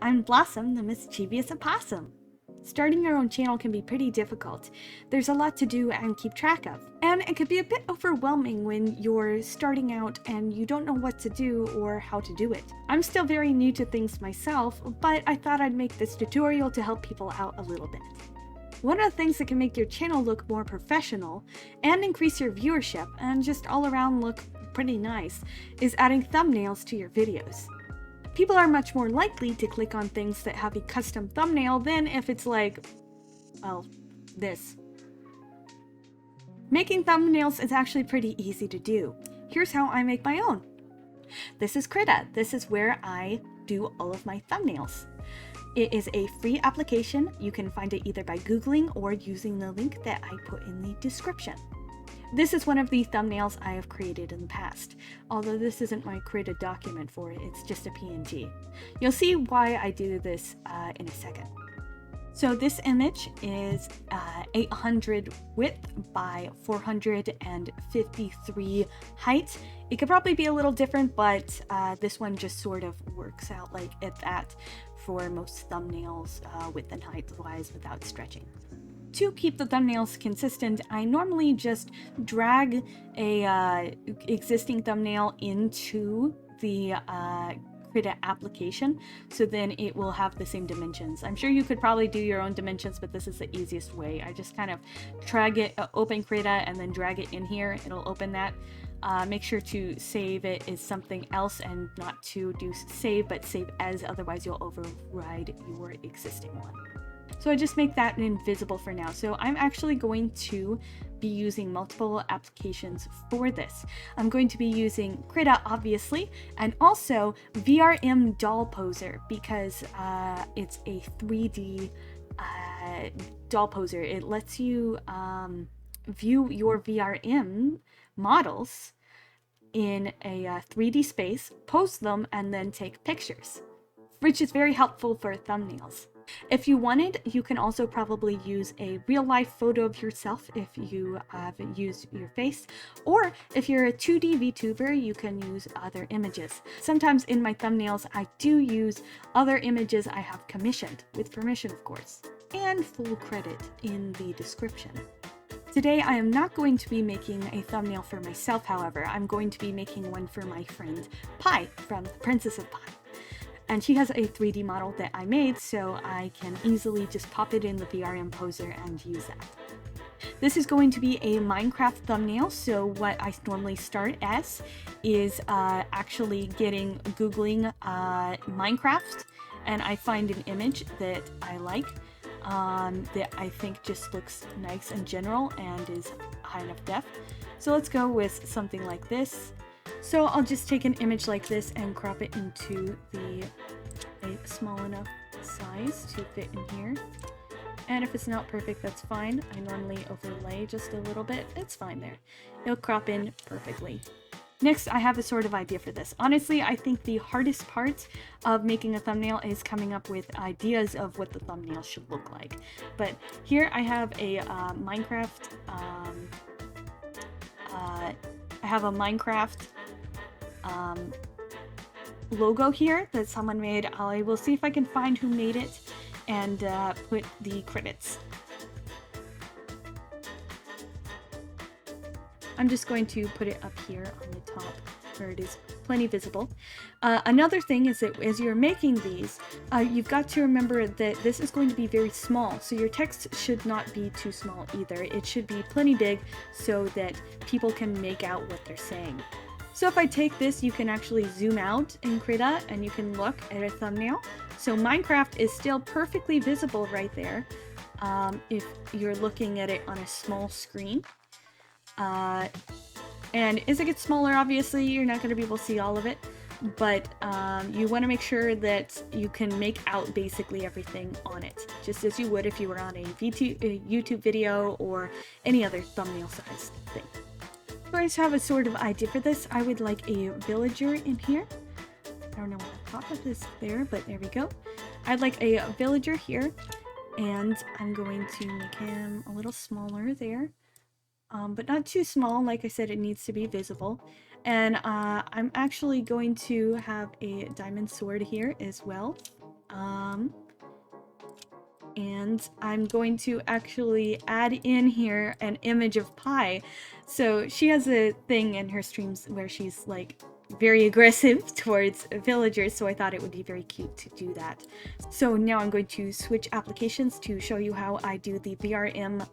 I'm Blossom, the mischievous opossum. Starting your own channel can be pretty difficult. There's a lot to do and keep track of. And it could be a bit overwhelming when you're starting out and you don't know what to do or how to do it. I'm still very new to things myself, but I thought I'd make this tutorial to help people out a little bit. One of the things that can make your channel look more professional and increase your viewership and just all around look pretty nice is adding thumbnails to your videos. People are much more likely to click on things that have a custom thumbnail than if it's like, well, this. Making thumbnails is actually pretty easy to do. Here's how I make my own. This is Krita. This is where I do all of my thumbnails. It is a free application. You can find it either by Googling or using the link that I put in the description. This is one of the thumbnails I have created in the past, although this isn't my Krita document for it, it's just a PNG. You'll see why I do this in a second. So this image is 800 width by 453 height. It could probably be a little different, but this one just sort of works out like at that for most thumbnails width and height wise without stretching. To keep the thumbnails consistent, I normally just drag a existing thumbnail into the Krita application, so then it will have the same dimensions. I'm sure you could probably do your own dimensions, but this is the easiest way. I just kind of drag it, open Krita, and then drag it in here. It'll open that. Make sure to save it as something else and not to do save, but save as, otherwise you'll override your existing one. So I just make that invisible for now. So I'm actually going to be using multiple applications for this. I'm going to be using Krita, obviously, and also VRM Poser because it's a 3D doll poser. It lets you view your VRM models in a 3D space, post them, and then take pictures, which is very helpful for thumbnails. If you wanted, you can also probably use a real-life photo of yourself if you have used your face, or if you're a 2D VTuber, you can use other images. Sometimes in my thumbnails, I do use other images I have commissioned, with permission of course, and full credit in the description. Today, I am not going to be making a thumbnail for myself, however. I'm going to be making one for my friend Pi from The Princess of Pi. And she has a 3D model that I made, so I can easily just pop it in the VRM Poser and use that. This is going to be a Minecraft thumbnail, so what I normally start as is actually Googling Minecraft, and I find an image that I like, that I think just looks nice in general and is high enough def. So let's go with something like this. So I'll just take an image like this and crop it into a small enough size to fit in here. And if it's not perfect, that's fine. I normally overlay just a little bit. It's fine there. It'll crop in perfectly. Next, I have a sort of idea for this. Honestly, I think the hardest part of making a thumbnail is coming up with ideas of what the thumbnail should look like. But here I have a Minecraft logo here that someone made. I will see if I can find who made it and put the credits. I'm just going to put it up here on the top where it is plenty visible. Another thing is that as you're making these, you've got to remember that this is going to be very small, so your text should not be too small either. It should be plenty big so that people can make out what they're saying. So if I take this, you can actually zoom out in Krita and you can look at a thumbnail. So Minecraft is still perfectly visible right there if you're looking at it on a small screen. And as it gets smaller, obviously, you're not going to be able to see all of it, but you want to make sure that you can make out basically everything on it, just as you would if you were on a YouTube video or any other thumbnail size thing. So I just have a sort of idea for this. I would like a villager in here. I don't know what the top of this there, but there we go. I'd like a villager here, and I'm going to make him a little smaller there. But not too small. Like I said, it needs to be visible. And I'm actually going to have a diamond sword here as well. And I'm going to actually add in here an image of Pi. So she has a thing in her streams where she's like very aggressive towards villagers, so I thought it would be very cute to do that. So now I'm going to switch applications to show you how I do the VRM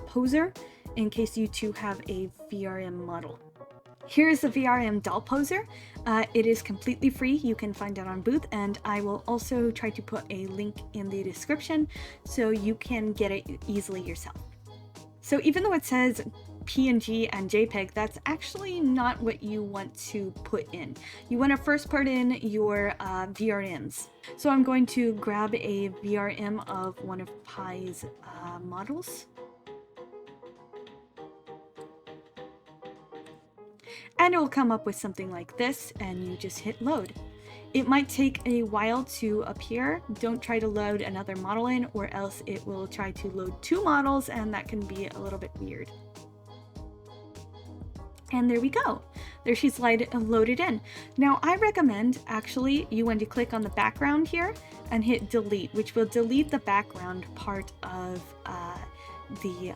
Poser in case you too have a VRM model. Here's the VRM doll poser. It is completely free. You can find it on Booth, and I will also try to put a link in the description so you can get it easily yourself. So even though it says PNG and JPEG, that's actually not what you want to put in. You want to first put in your VRMs. So I'm going to grab a VRM of one of Pi's models. And it will come up with something like this, and you just hit load. It might take a while to appear. Don't try to load another model in, or else it will try to load two models, and that can be a little bit weird. And there we go. There she's loaded in. Now I recommend actually you want to click on the background here and hit delete, which will delete the background part of the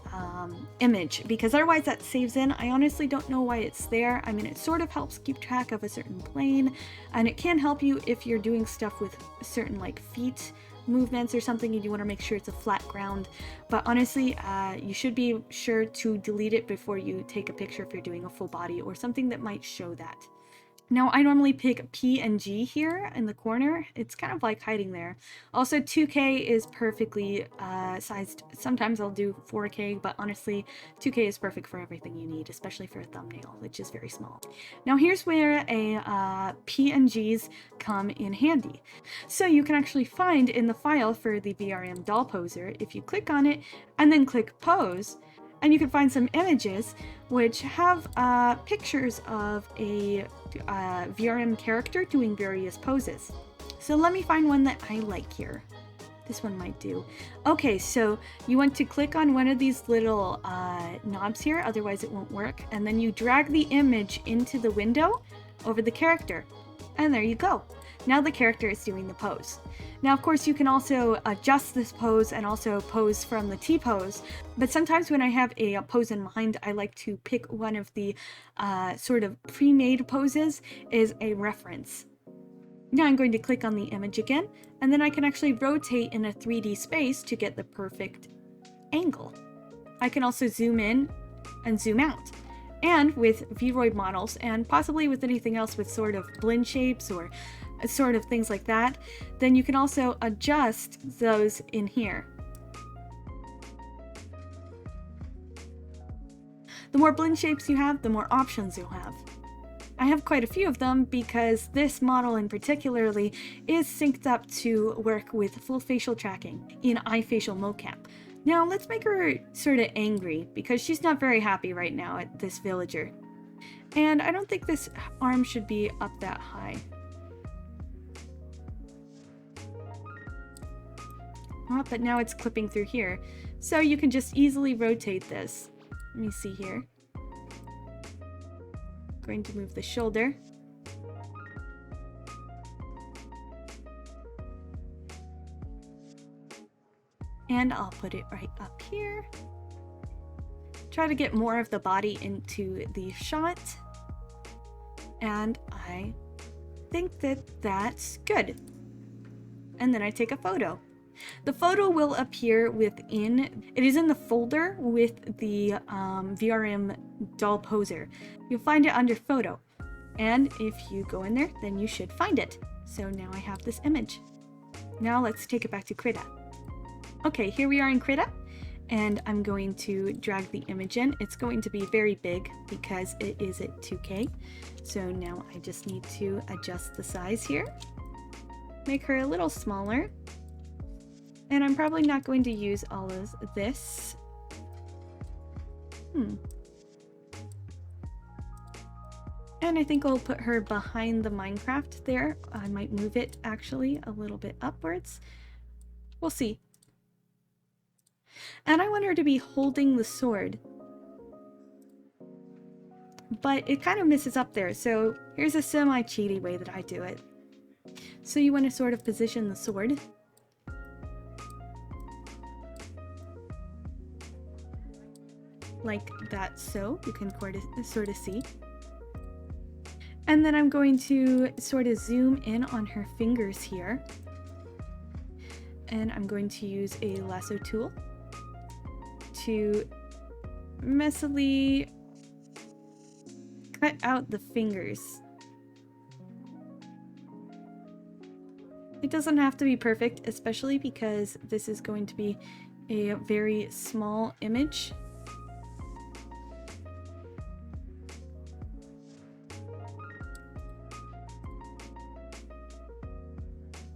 image, because otherwise that saves in. I honestly don't know why it's there. I mean, it sort of helps keep track of a certain plane, and it can help you if you're doing stuff with certain like feet movements or something and you want to make sure it's a flat ground. But honestly, you should be sure to delete it before you take a picture if you're doing a full body or something that might show that. Now I normally pick P and G here in the corner. It's kind of like hiding there. Also 2K is perfectly sized. Sometimes I'll do 4K, but honestly 2K is perfect for everything you need, especially for a thumbnail, which is very small. Now here's where a PNGs come in handy. So you can actually find in the file for the VRM doll poser, if you click on it and then click pose, and you can find some images which have pictures of a VRM character doing various poses. So let me find one that I like here. This one might do. Okay, so you want to click on one of these little knobs here, otherwise it won't work, and then you drag the image into the window over the character. And there you go. Now the character is doing the pose. Now, of course, you can also adjust this pose and also pose from the T-pose, but sometimes when I have a pose in mind, I like to pick one of the sort of pre-made poses as a reference. Now I'm going to click on the image again, and then I can actually rotate in a 3D space to get the perfect angle. I can also zoom in and zoom out. And with Vroid models, and possibly with anything else with sort of blend shapes or sort of things like that, then you can also adjust those in here. The more blend shapes you have, the more options you'll have. I have quite a few of them because this model in particularly is synced up to work with full facial tracking in iFacial mocap. Now let's make her sort of angry because she's not very happy right now at this villager. And I don't think this arm should be up that high. Oh, but now it's clipping through here. So you can just easily rotate this. Let me see here. Going to move the shoulder. And I'll put it right up here. Try to get more of the body into the shot. And I think that that's good. And then I take a photo. The photo will appear within, it is in the folder with the VRM doll poser. You'll find it under photo. And if you go in there, then you should find it. So now I have this image. Now let's take it back to Krita. Okay, here we are in Krita, and I'm going to drag the image in. It's going to be very big because it is at 2K. So now I just need to adjust the size here. Make her a little smaller. And I'm probably not going to use all of this. And I think I'll put her behind the Minecraft there. I might move it actually a little bit upwards. We'll see. And I want her to be holding the sword. But it kind of misses up there, so here's a semi-cheaty way that I do it. So you want to sort of position the sword. Like that, so you can sort of see. And then I'm going to sort of zoom in on her fingers here. And I'm going to use a lasso tool to messily cut out the fingers. It doesn't have to be perfect, especially because this is going to be a very small image.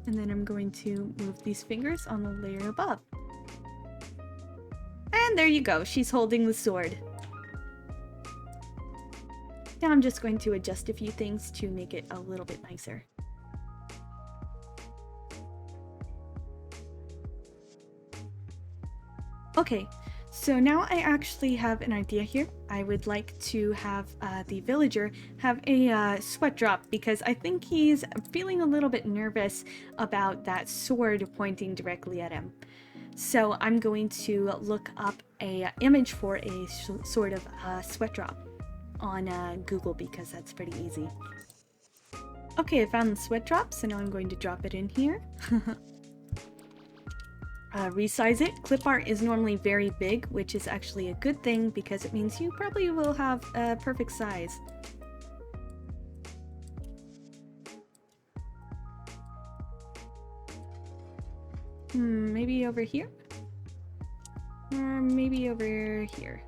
And then I'm going to move these fingers on the layer above. And there you go, she's holding the sword. Now I'm just going to adjust a few things to make it a little bit nicer. Okay, so now I actually have an idea here. I would like to have the villager have a sweat drop because I think he's feeling a little bit nervous about that sword pointing directly at him. So I'm going to look up a image for a sort of sweat drop on Google because that's pretty easy. Okay, I found the sweat drop, so now I'm going to drop it in here. Resize it. Clip art is normally very big, which is actually a good thing because it means you probably will have a perfect size. Maybe over here? Or maybe over here.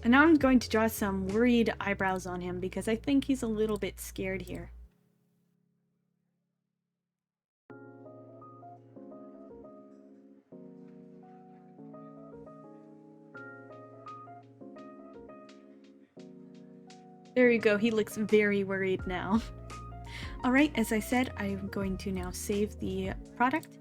And now I'm going to draw some worried eyebrows on him because I think he's a little bit scared here. There you go, he looks very worried now. Alright, as I said, I'm going to now save the product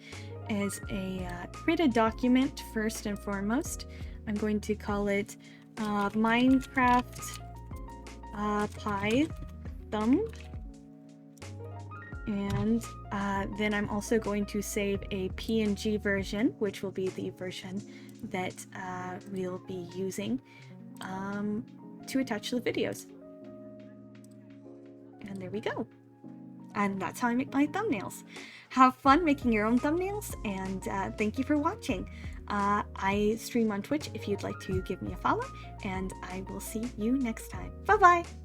as a Krita document first and foremost. I'm going to call it Minecraft Pie Thumb. And then I'm also going to save a PNG version, which will be the version that we'll be using to attach to the videos. And there we go. And that's how I make my thumbnails. Have fun making your own thumbnails, and thank you for watching. I stream on Twitch if you'd like to give me a follow, and I will see you next time. Bye-bye!